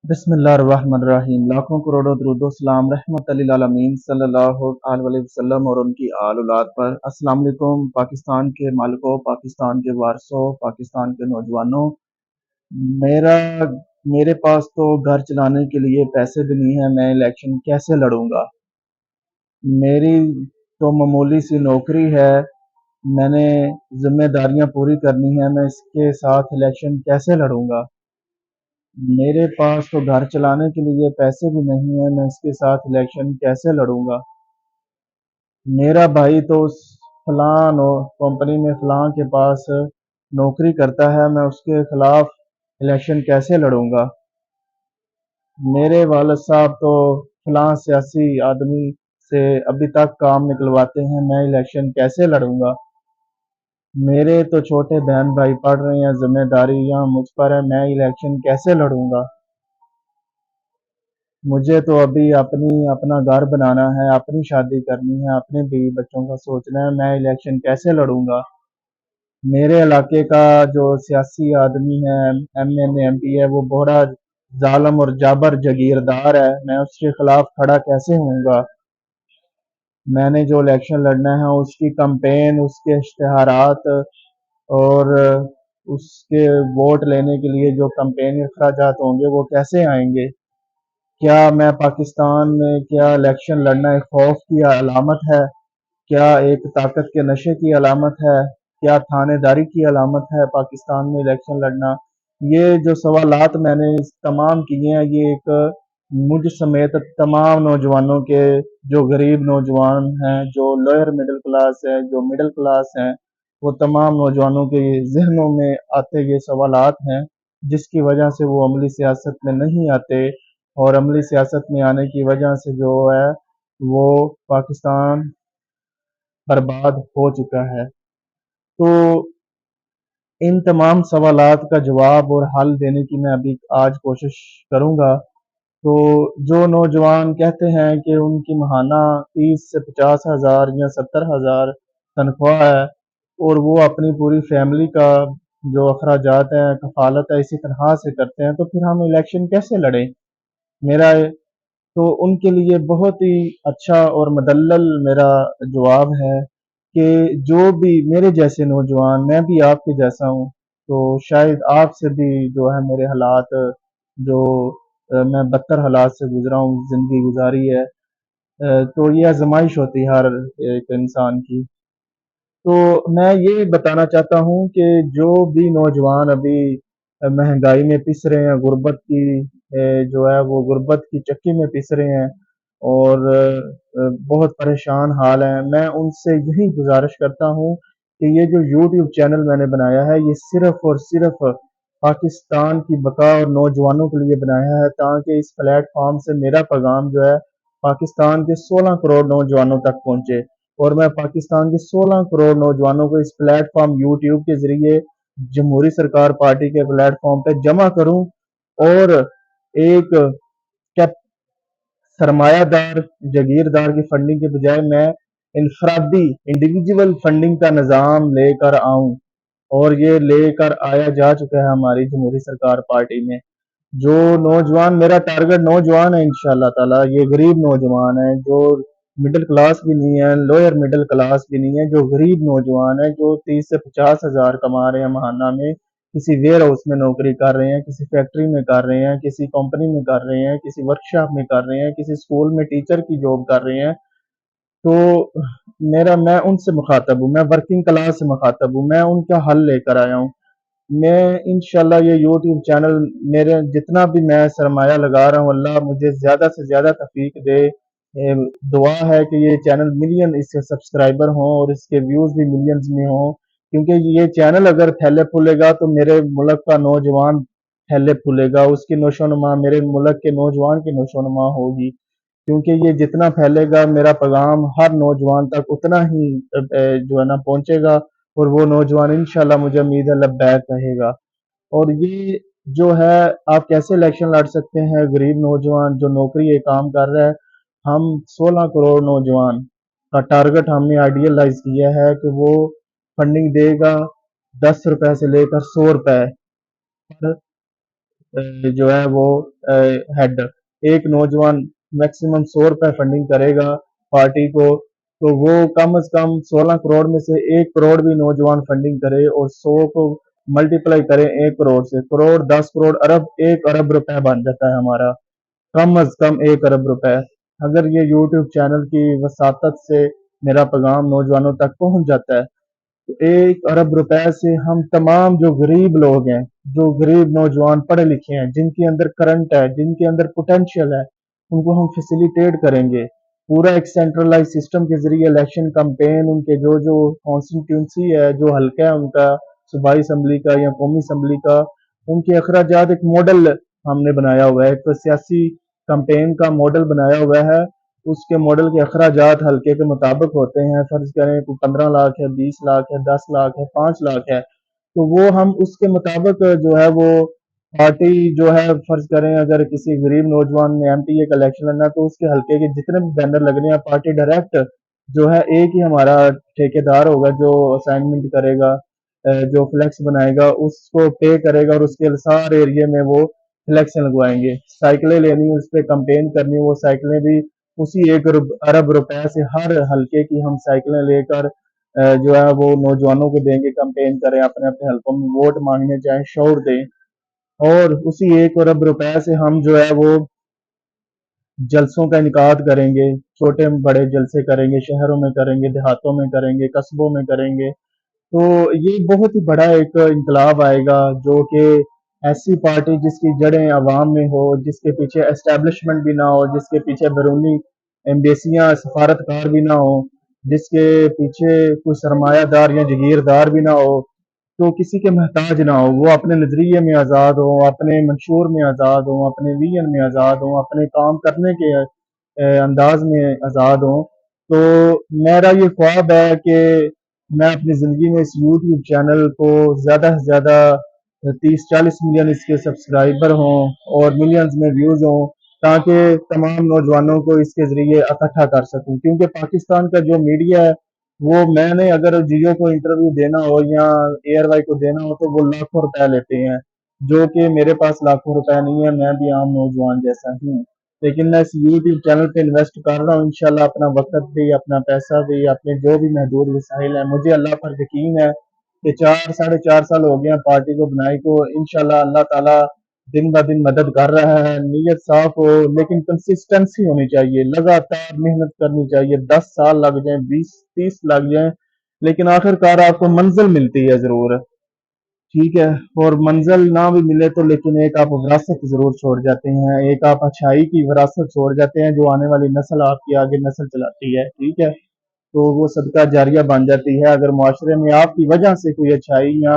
बिस्मिल्लाहिर्रहमानिर्रहीम। लाखों करोड़ों दरूदो सलाम रहमत लिल आलमीन सल्लल्लाहु अलैहि वसल्लम और उनकी आल औलाद पर। अस्सलाम वालेकुम। पाकिस्तान के मालिकों, पाकिस्तान के वारसों, पाकिस्तान के नौजवानों, मेरा मेरे पास तो घर चलाने के लिए पैसे भी नहीं है। मैं इलेक्शन कैसे लड़ूंगा? मेरी तो मामूली सी नौकरी है, मैंने जिम्मेदारियां पूरी करनी है। मैं इसके साथ इलेक्शन कैसे लड़ूंगा? मेरे पास तो घर चलाने के लिए पैसे भी नहीं है। मैं इसके साथ इलेक्शन कैसे लड़ूंगा? मेरा भाई तो उस फलां कंपनी में फलां के पास नौकरी करता है। मैं उसके खिलाफ इलेक्शन कैसे लड़ूंगा? मेरे वालिद साहब तो फलां सियासी आदमी से अभी तक काम निकलवाते हैं। मैं इलेक्शन कैसे लड़ूंगा? मेरे तो छोटे बहन भाई पढ़ रहे हैं, जिम्मेदारियां मुझ पर है। मैं इलेक्शन कैसे लड़ूंगा? मुझे तो अभी अपना घर बनाना है, अपनी शादी करनी है, अपने बीवी बच्चों का सोचना है। मैं इलेक्शन कैसे लड़ूंगा? मेरे इलाके का जो सियासी आदमी है, एमएनए एमपी है, वो बड़ा जालिम और जाबर जगीरदार है। मैं उसके खिलाफ खड़ा कैसे होऊंगा? मैंने जो इलेक्शन लड़ना है उसकी कैंपेन, उसके इश्तिहारात और उसके वोट लेने के लिए जो कैंपेन अखराजात होंगे वो कैसे आएंगे? क्या मैं पाकिस्तान में क्या इलेक्शन लड़ना एक खौफ की अलामत है? क्या एक ताकत के नशे की अलामत है? क्या थानेदारी की अलामत है पाकिस्तान में इलेक्शन लड़ना? ये जो सवालात मैंने तमाम किए हैं, ये एक मुझ समेत तमाम नौजवानों के, जो गरीब नौजवान हैं, जो लोअर मिडिल क्लास है, जो मिडिल क्लास हैं, वो तमाम नौजवानों के जहनों में आते ये सवालात हैं, जिसकी वजह से वो अमली सियासत में नहीं आते। और अमली सियासत में आने की वजह से जो है वो पाकिस्तान बर्बाद हो चुका है। तो इन तमाम सवालात का जवाब और हल देने की मैं अभी आज कोशिश करूंगा। तो जो नौजवान कहते हैं कि उनकी माहाना 30 से 50 हज़ार या 70 हज़ार तनख्वाह है और वो अपनी पूरी फैमिली का जो अखराजात है, कफालत है, इसी तरह से करते हैं, तो फिर हम इलेक्शन कैसे लड़ें? मेरा तो उनके लिए बहुत ही अच्छा और मदल्लल मेरा जवाब है कि जो भी मेरे जैसे नौजवान, मैं भी आपके जैसा हूँ, तो शायद आपसे भी जो है मेरे हालात, जो मैं बदतर हालात से गुजरा हूँ, जिंदगी गुजारी है। तो ये आजमाइश होती है हर एक इंसान की। तो मैं ये बताना चाहता हूँ कि जो भी नौजवान अभी महंगाई में पिस रहे हैं, गुर्बत की जो है वो गुर्बत की चक्की में पिस रहे हैं और बहुत परेशान हाल है, मैं उनसे यही गुजारिश करता हूँ कि ये जो यूट्यूब चैनल मैंने बनाया है, ये सिर्फ और सिर्फ पाकिस्तान की बका और नौजवानों के लिए बनाया है, ताकि इस प्लेटफॉर्म से मेरा पैगाम जो है पाकिस्तान के 16 करोड़ नौजवानों तक पहुंचे। और मैं पाकिस्तान के 16 करोड़ नौजवानों को इस प्लेटफॉर्म यूट्यूब के जरिए जमहूरी सरकार पार्टी के प्लेटफॉर्म पे जमा करूं और एक कैप सरमायादार जगीरदार की फंडिंग के बजाय मैं इनफरादी इंडिविजुअल फंडिंग का निज़ाम लेकर आऊं। और ये लेकर आया जा चुका है हमारी जमहूरी सरकार पार्टी में। जो नौजवान, मेरा टारगेट नौजवान है, इंशाल्लाह ताला ये गरीब नौजवान है, जो मिडिल क्लास भी नहीं है, लोअर मिडिल क्लास भी नहीं है, जो गरीब नौजवान है, जो 30 से 50 हज़ार कमा रहे हैं महाना में, किसी वेयर हाउस में नौकरी कर रहे हैं, किसी फैक्ट्री में कर रहे हैं, किसी कंपनी में कर रहे हैं, किसी वर्कशॉप में कर रहे हैं, किसी स्कूल में टीचर की जॉब कर रहे हैं। तो मैं उनसे मुखातब हूँ, मैं वर्किंग क्लास से मुखातब हूँ, मैं उनका हल लेकर आया हूँ। मैं इंशाल्लाह ये यूट्यूब चैनल, मेरे जितना भी मैं सरमाया लगा रहा हूँ, अल्लाह मुझे ज़्यादा से ज़्यादा तौफीक दे। दुआ है कि ये चैनल मिलियन इसके सब्सक्राइबर हों और इसके व्यूज़ भी मिलियंस में हों, क्योंकि ये चैनल अगर फैले फूलेगा तो मेरे मुल्क का नौजवान फैले फूलेगा, उसकी नशोनुमा मेरे मुल्क के नौजवान की नशोनुमा होगी। क्योंकि ये जितना फैलेगा मेरा पैगाम हर नौजवान तक उतना ही जो है ना पहुंचेगा और वो नौजवान इंशाल्लाह मुझे उम्मीद है लब्बैक कहेगा। और ये जो है, आप कैसे इलेक्शन लड़ सकते हैं? गरीब नौजवान जो नौकरी ये काम कर रहा है, हम 16 करोड़ नौजवान का टारगेट हमने आइडियलाइज किया है कि वो फंडिंग देगा 10 रुपए से लेकर 100 रुपए पर जो है वो हेड, एक नौजवान मैक्सिमम 100 रुपए फंडिंग करेगा पार्टी को, तो वो कम से कम 16 करोड़ में से 1 करोड़ भी नौजवान फंडिंग करे और 100 को मल्टीप्लाई करें 1 करोड़ से, करोड़ 10 करोड़ अरब 1 अरब रुपए बन जाता है हमारा, कम अज कम 1 अरब रुपए। अगर ये यूट्यूब चैनल की वसातत से मेरा पैगाम नौजवानों तक पहुंच जाता है, तो 1 अरब रुपए से हम तमाम जो गरीब लोग हैं, जो गरीब नौजवान पढ़े लिखे हैं, जिनके अंदर करंट है, जिनके अंदर पोटेंशियल है, उनको हम फैसिलिटेट करेंगे। पूरा एक सेंट्रलाइज सिस्टम के जरिए इलेक्शन कंपेन, उनके जो जो कॉन्स्टिट्यूंसी है, जो हल्का है उनका, सूबाई असम्बली का या कौमी असम्बली का, उनके अखराजात एक मॉडल हमने बनाया हुआ है, एक सियासी कंपेन का मॉडल बनाया हुआ है। उसके मॉडल के अखराजात हल्के के मुताबिक होते हैं, फर्ज करें कोई 15 लाख है, 20 लाख है, 10 लाख है, 5 लाख है, तो वो हम उसके मुताबिक जो है वो पार्टी जो है, फर्ज करें अगर किसी गरीब नौजवान ने एमपीए का इलेक्शन लड़ना, तो उसके हल्के के जितने भी बैनर लगने हैं, पार्टी डायरेक्ट जो है एक ही हमारा ठेकेदार होगा जो असाइनमेंट करेगा, जो फ्लैक्स बनाएगा उसको पे करेगा और उसके सारे एरिया में वो फ्लैक्स लगवाएंगे। साइकिलें लेनी, उस पर कंपेन करनी, वो साइकिलें भी उसी 1 अरब रुपए से हर हल्के की हम साइकिलें लेकर जो है वो नौजवानों को देंगे, कंपेन करें, अपने अपने हल्कों में वोट मांगने जाएं, शोर दें, और उसी 1 अरब रुपए से हम जो है वो जलसों का इनकाद करेंगे, छोटे बड़े जलसे करेंगे, शहरों में करेंगे, देहातों में करेंगे, कस्बों में करेंगे। तो ये बहुत ही बड़ा एक इनकलाब आएगा, जो कि ऐसी पार्टी जिसकी जड़ें अवाम में हो, जिसके पीछे एस्टेब्लिशमेंट भी ना हो, जिसके पीछे बैरूनी एम्बेसियां सफारतकार भी ना हो, जिसके पीछे कोई सरमायादार या जगीरदार भी ना हो, तो किसी के मोहताज ना हो, वो अपने नजरिए में आज़ाद हो, अपने मंशूर में आज़ाद हो, अपने विजन में आज़ाद हो, अपने काम करने के अंदाज में आज़ाद हो। तो मेरा ये ख्वाब है कि मैं अपनी ज़िंदगी में इस यूट्यूब चैनल को ज़्यादा से ज़्यादा 30-40 मिलियन इसके सब्सक्राइबर हों और मिलियंस में व्यूज़ हों, ताकि तमाम नौजवानों को इसके ज़रिए इकट्ठा कर सकूं, क्योंकि पाकिस्तान का जो मीडिया है, वो मैंने अगर जियो को इंटरव्यू देना हो या एयरवाई को देना हो, तो वो लाखों रुपए लेते हैं, जो कि मेरे पास लाखों रुपए नहीं है, मैं भी आम नौजवान जैसा ही हूँ। लेकिन मैं इस यूट्यूब चैनल पे इन्वेस्ट कर रहा हूँ, इंशाल्लाह अपना वक्त भी, अपना पैसा भी, अपने जो भी महदूद वसाइल है, मुझे अल्लाह पर यकीन है कि 4 साढ़े 4 साल हो गए हैं पार्टी को बनाई को, इंशाल्लाह अल्लाह ताला दिन ब दिन मदद कर रहा है। नीयत साफ हो, लेकिन कंसिस्टेंसी होनी चाहिए, लगातार मेहनत करनी चाहिए, 10 साल लग जाए, 20-30 लग जाए, लेकिन आखिरकार आपको मंजिल मिलती है जरूर, ठीक है। और मंजिल ना भी मिले तो लेकिन एक आप विरासत जरूर छोड़ जाते हैं, एक आप अच्छाई की विरासत छोड़ जाते हैं, जो आने वाली नस्ल आपकी आगे नस्ल चलाती है, ठीक है। तो वो सदका जारिया बन जाती है। अगर मुआशरे में आपकी वजह से कोई अच्छाई या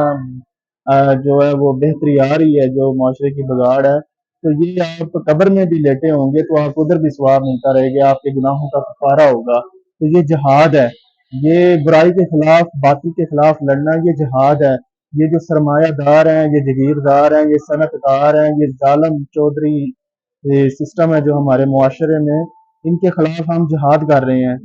जो है वो बेहतरी आ रही है, जो मुआशरे की बिगाड़ है, तो ये आप कब्र में भी लेटे होंगे तो आपको उधर भी सवाब मिलता रहेगा, आपके गुनाहों का कफारा होगा। तो ये जिहाद है, ये बुराई के खिलाफ, बातिल के खिलाफ लड़ना, ये जिहाद है। ये जो सरमायादार हैं, ये जगीरदार हैं, ये सनतकार हैं, ये जालम चौधरी सिस्टम है जो हमारे मुआशरे में, इनके खिलाफ हम जिहाद कर रहे हैं।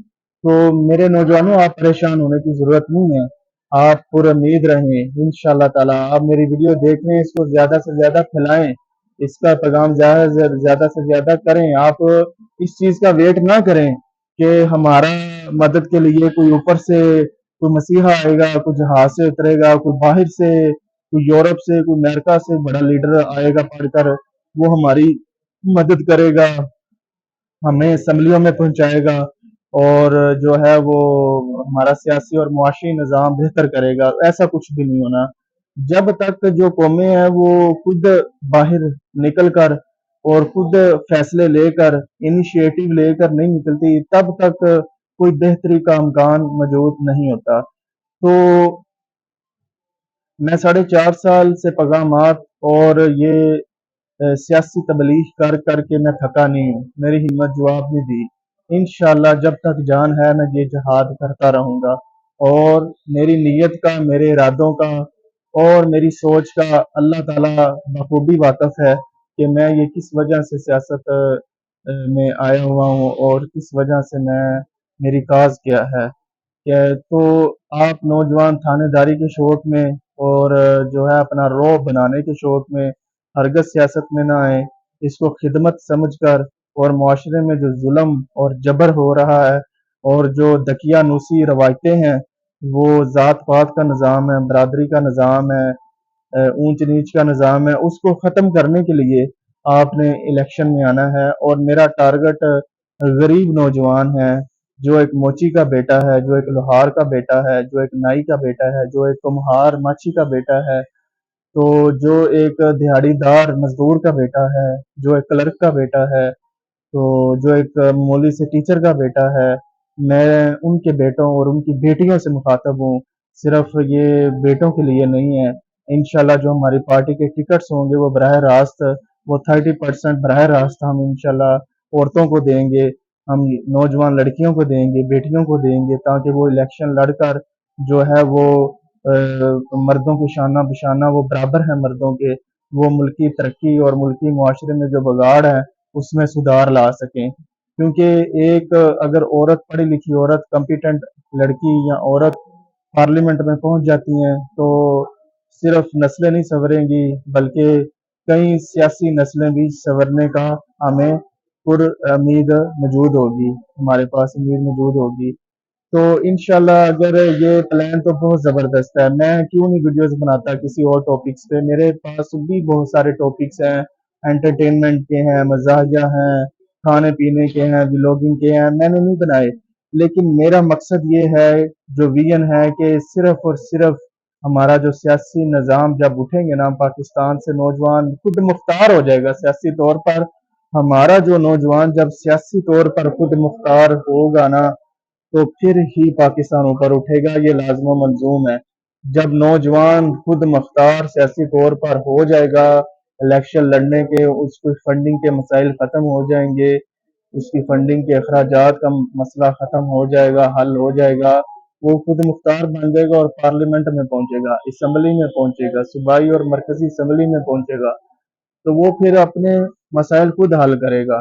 तो मेरे नौजवानों, आप परेशान होने की जरूरत नहीं है, आप पुरुम्मीद रहें, इंशाल्लाह ताला। आप मेरी वीडियो देख रहे हैं, इसको ज्यादा से ज्यादा फैलाएं, इसका पैगाम ज्यादा से ज्यादा करें। आप इस चीज का वेट ना करें कि हमारा मदद के लिए कोई ऊपर से कोई मसीहा आएगा, कोई जहाज से उतरेगा, कोई बाहर से, कोई यूरोप से, कोई अमेरिका से बड़ा लीडर आएगा पढ़कर, वो हमारी मदद करेगा, हमें असम्बलियों में पहुंचाएगा, और जो है वो हमारा सियासी और मुआशी निज़ाम बेहतर करेगा। ऐसा कुछ भी नहीं होना। जब तक जो कौमें हैं वो खुद बाहर निकल कर और खुद फैसले लेकर, इनिशिएटिव लेकर नहीं निकलती, तब तक कोई बेहतरी का इम्कान मौजूद नहीं होता। तो मैं 4.5 साल से पैगामात और ये सियासी तबलीग कर करके मैं थका नहीं हूँ, मेरी हिम्मत जवाब नहीं दी। इंशाल्लाह जब तक जान है मैं ये जहाद करता रहूंगा, और मेरी नीयत का, मेरे इरादों का और मेरी सोच का अल्लाह ताला बखूबी वाकिफ है कि मैं ये किस वजह से सियासत में आया हुआ हूँ और किस वजह से मैं, मेरी काज क्या है। तो आप नौजवान थानेदारी के शौक में और जो है अपना रौब बनाने के शौक में हरगज़ सियासत में ना आए, इसको खिदमत समझकर और मुआशरे में जो जुल्म और जबर हो रहा है और जो दकियानूसी रवायतें हैं, वो ज़ात पात का निज़ाम है, बरादरी का निज़ाम है, ऊंच नीच का निज़ाम है, उसको ख़त्म करने के लिए आपने इलेक्शन में आना है। और मेरा टारगेट गरीब नौजवान है, जो एक मोची का बेटा है, जो एक लोहार का बेटा है, जो एक नाई का बेटा है, जो एक कुम्हार माछी का बेटा है, तो जो एक दिहाड़ीदार मजदूर का बेटा है, जो एक क्लर्क का बेटा है, तो जो एक मौली से टीचर का बेटा है, मैं उनके बेटों और उनकी बेटियों से मुखातब हूँ। सिर्फ ये बेटों के लिए नहीं है। इंशाल्लाह जो हमारी पार्टी के टिकट्स होंगे वो बराह रास्त, वो 30% बराह रास्त हम इंशाल्लाह औरतों को देंगे, हम नौजवान लड़कियों को देंगे, बेटियों को देंगे, ताकि वो इलेक्शन लड़कर जो है वो मर्दों की शाना बशाना वो बराबर है मर्दों के, वो मुल्की तरक्की और मुल्की मुआशरे में जो बगाड़ है उसमें सुधार ला सकें। क्योंकि एक अगर औरत पढ़ी लिखी औरत कॉम्पिटेंट लड़की या औरत पार्लियामेंट में पहुंच जाती हैं तो सिर्फ नस्लें नहीं संवरेंगी, बल्कि कई सियासी नस्लें भी संवरने का हमें पुर उम्मीद मौजूद होगी, हमारे पास उम्मीद मौजूद होगी। तो इंशाल्लाह अगर ये प्लान तो बहुत ज़बरदस्त है। मैं क्यों नहीं वीडियोस बनाता किसी और टॉपिक्स पे, मेरे पास भी बहुत सारे टॉपिक्स हैं, एंटरटेनमेंट के हैं, मज़ाहिया हैं, खाने पीने के हैं, व्लॉगिंग के हैं, मैंने नहीं बनाए। लेकिन मेरा मकसद ये है, जो विजन है कि सिर्फ और सिर्फ हमारा जो सियासी निज़ाम जब उठेंगे ना पाकिस्तान से, नौजवान खुद मुख्तार हो जाएगा सियासी तौर पर। हमारा जो नौजवान जब सियासी तौर पर खुद मुख्तार होगा ना, तो फिर ही पाकिस्तान ऊपर उठेगा, ये लाज़िम व मलज़ूम है। जब नौजवान खुद मुख्तार सियासी तौर पर हो जाएगा, इलेक्शन लड़ने के उसकी फंडिंग के मसाइल ख़त्म हो जाएंगे, उसकी फंडिंग के अखराजात का मसला ख़त्म हो जाएगा, हल हो जाएगा, वो खुद मुख्तार बन जाएगा और पार्लियामेंट में पहुंचेगा, असम्बली में पहुंचेगा, सूबाई और मरकजी असम्बली में पहुंचेगा, तो वो फिर अपने मसाइल खुद हल करेगा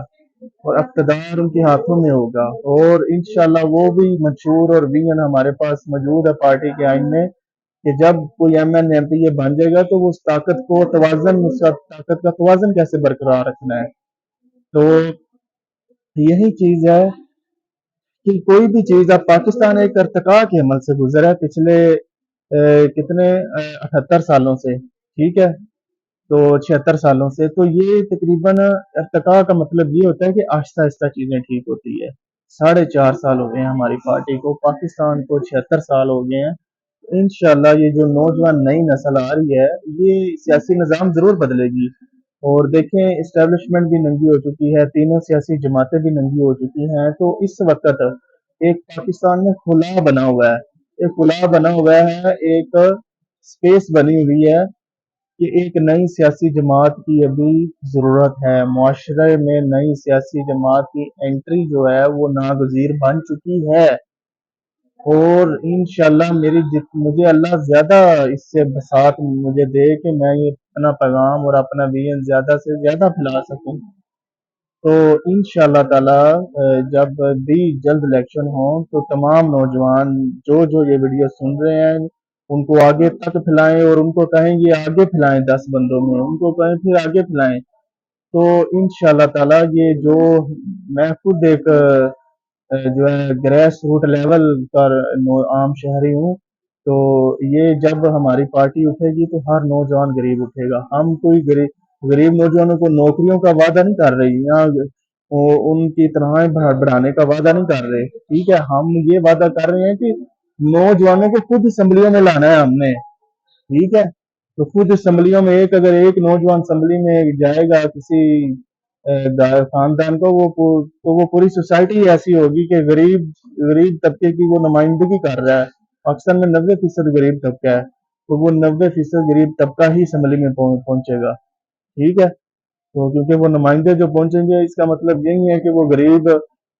और इक़्तिदार उनके हाथों में होगा। और इंशाल्लाह वो भी मंशूर और विजन हमारे पास मौजूद है पार्टी के आइन में कि जब कोई M N M P A बन जाएगा तो वो उस ताकत को तवाजन, उस ताकत का तवाजन कैसे बरकरार रखना है। तो यही चीज है कि कोई भी चीज, अब पाकिस्तान एक अर्तका के अमल से गुजरा है पिछले कितने 78 सालों से, ठीक है, तो 76 सालों से, तो ये तकरीबन इर्तिका का मतलब ये होता है कि आहिस्ता आहिस्ता चीजें ठीक होती है। 4.5 साल हो गए हैं हमारी पार्टी को, पाकिस्तान को 76 साल हो गए हैं। इंशाल्लाह ये जो नौजवान नई नस्ल आ रही है, ये सियासी निज़ाम जरूर बदलेगी। और देखें इस्टेब्लिशमेंट भी नंगी हो चुकी है, तीनों सियासी जमातें भी नंगी हो चुकी हैं, तो इस वक्त एक पाकिस्तान में खुला बना हुआ है, एक खुला बना हुआ है, एक स्पेस बनी हुई है कि एक नई सियासी जमात की अभी ज़रूरत है। मुआशरे में नई सियासी जमात की एंट्री जो है वो नागज़ीर बन चुकी है। और इंशाल्लाह मुझे अल्लाह ज़्यादा इससे बसात मुझे दे कि मैं ये अपना पैगाम और अपना विजन ज़्यादा से ज़्यादा फैला सकूं। तो इंशाल्लाह ताला जब भी जल्द इलेक्शन हो तो तमाम नौजवान जो जो ये वीडियो सुन रहे हैं उनको आगे तक फैलाएं और उनको कहें ये आगे फैलाएं, 10 बंदों में उनको कहें फिर आगे फैलाएं। तो इंशाल्लाह ताला ये जो मैं खुद एक जो है ग्रेस रूट लेवल पर आम शहरी हूँ, तो ये जब हमारी पार्टी उठेगी तो हर नौजवान गरीब उठेगा। हम कोई गरीब गरीब नौजवानों को नौकरियों का वादा नहीं कर रही या उनकी तनख्वाहें बढ़ाने का वादा नहीं कर रहे, ठीक है, हम ये वादा कर रहे हैं कि नौजवानों को खुद असम्बलियों में लाना है हमने, ठीक है। तो खुद असम्बलियों में एक अगर एक नौजवान असम्बली में जाएगा किसी खानदान को, तो वो पूरी सोसाइटी ऐसी होगी कि गरीब गरीब तबके की वो नुमाइंदगी कर रहा है। पाकिस्तान में 90% गरीब तबका है, तो वो 90% गरीब तबका ही असम्बली में पहुंचेगा, ठीक है। तो क्योंकि वो नुमाइंदे जो पहुंचेंगे इसका मतलब यही है कि वो गरीब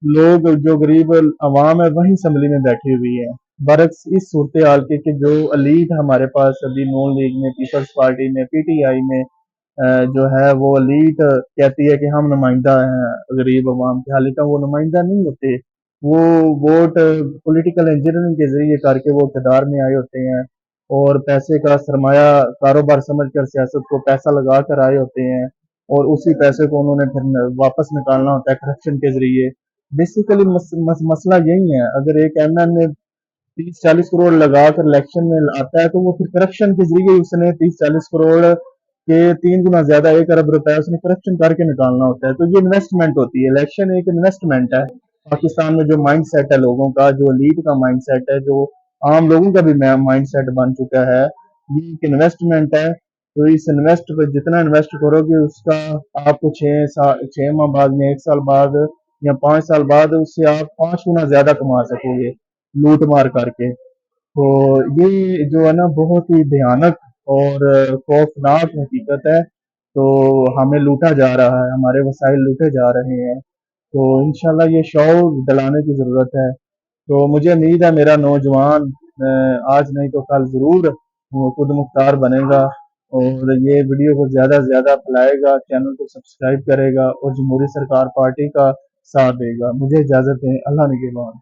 लोग, जो गरीब अवाम है वही असम्बली में बैठी हुई है। बरक्स इस सूरत हाल के कि जो अलीट हमारे पास अभी नून लीग में, पीपल्स पार्टी में, पीटीआई में जो है वो अलीट कहती है कि हम नुमाइंदा हैं गरीब अवाम के, हालांकि वो नुमाइंदा नहीं होते। वो वोट पॉलिटिकल इंजीनियरिंग के जरिए करके वो इक़्तिदार में आए होते हैं। اور पैसे का सरमाया कारोबार समझकर सियासत को पैसा लगा कर आए होते हैं, और उसी पैसे को उन्होंने फिर वापस निकालना होता है करप्शन के जरिए। बेसिकली मसला यही है, अगर एक एमएलए 30-40 करोड़ लगा कर इलेक्शन में आता है, तो वो फिर करप्शन के जरिए उसने 30-40 करोड़ के 3 गुना ज्यादा 1 अरब रुपए उसने करप्शन करके निकालना होता है। तो ये इन्वेस्टमेंट होती है, इलेक्शन एक इन्वेस्टमेंट है। पाकिस्तान में जो माइंड सेट है लोगों का, जो लीड का माइंड सेट है, जो आम लोगों का भी माइंड सेट बन चुका है, ये एक इन्वेस्टमेंट है। तो इस इन्वेस्ट पे जितना इन्वेस्ट करोगे उसका आपको 6 माह बाद में, 1 साल बाद या 5 साल बाद उससे आप 5 गुना ज्यादा कमा सकोगे लूट मार करके। तो ये जो है ना बहुत ही भयानक और खौफनाक हकीकत है। तो हमें लूटा जा रहा है, हमारे वसाइल लूटे जा रहे हैं। तो इंशाल्लाह ये शौर दिलाने की ज़रूरत है। तो मुझे उम्मीद है मेरा नौजवान आज नहीं तो कल ज़रूर वो खुद मुख्तार बनेगा, और ये वीडियो को ज़्यादा से ज़्यादा फैलाएगा, चैनल को सब्सक्राइब करेगा और जमहूरी सरकार पार्टी का साथ देगा। मुझे इजाज़त दें, अल्लाह निगहबान।